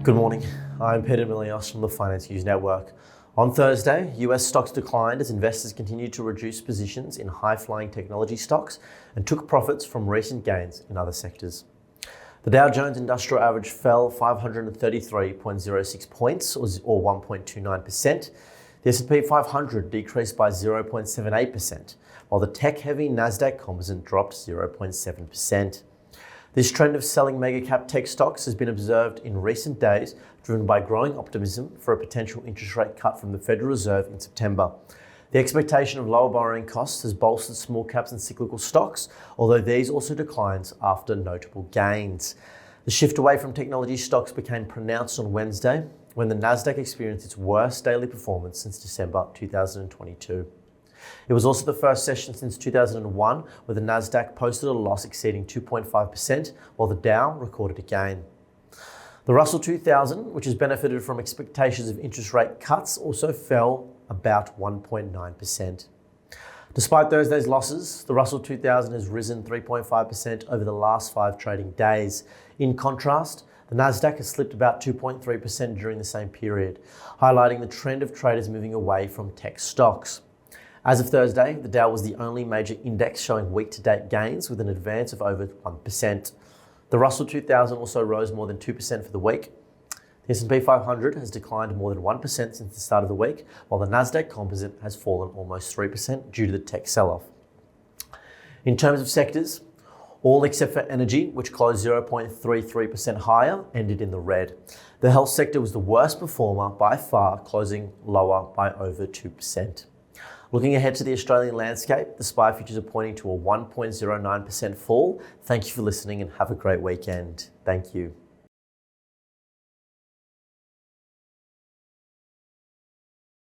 Good morning. I'm Peter Milios from the Finance News Network. On Thursday, US stocks declined as investors continued to reduce positions in high-flying technology stocks and took profits from recent gains in other sectors. The Dow Jones Industrial Average fell 533.06 points, or 1.29%. The S&P 500 decreased by 0.78%, while the tech-heavy Nasdaq Composite dropped 0.7%. This trend of selling mega-cap tech stocks has been observed in recent days, driven by growing optimism for a potential interest rate cut from the Federal Reserve in September. The expectation of lower borrowing costs has bolstered small caps and cyclical stocks, although these also declined after notable gains. The shift away from technology stocks became pronounced on Wednesday, when the Nasdaq experienced its worst daily performance since December 2022. It was also the first session since 2001 where the Nasdaq posted a loss exceeding 2.5%, while the Dow recorded a gain. The Russell 2000, which has benefited from expectations of interest rate cuts, also fell about 1.9%. Despite Thursday's losses, the Russell 2000 has risen 3.5% over the last 5 trading days. In contrast, the Nasdaq has slipped about 2.3% during the same period, highlighting the trend of traders moving away from tech stocks. As of Thursday, the Dow was the only major index showing week-to-date gains with an advance of over 1%. The Russell 2000 also rose more than 2% for the week. The S&P 500 has declined more than 1% since the start of the week, while the Nasdaq Composite has fallen almost 3% due to the tech sell-off. In terms of sectors, all except for energy, which closed 0.33% higher, ended in the red. The health sector was the worst performer by far, closing lower by over 2%. Looking ahead to the Australian landscape, the SPI futures are pointing to a 1.09% fall. Thank you for listening and have a great weekend. Thank you.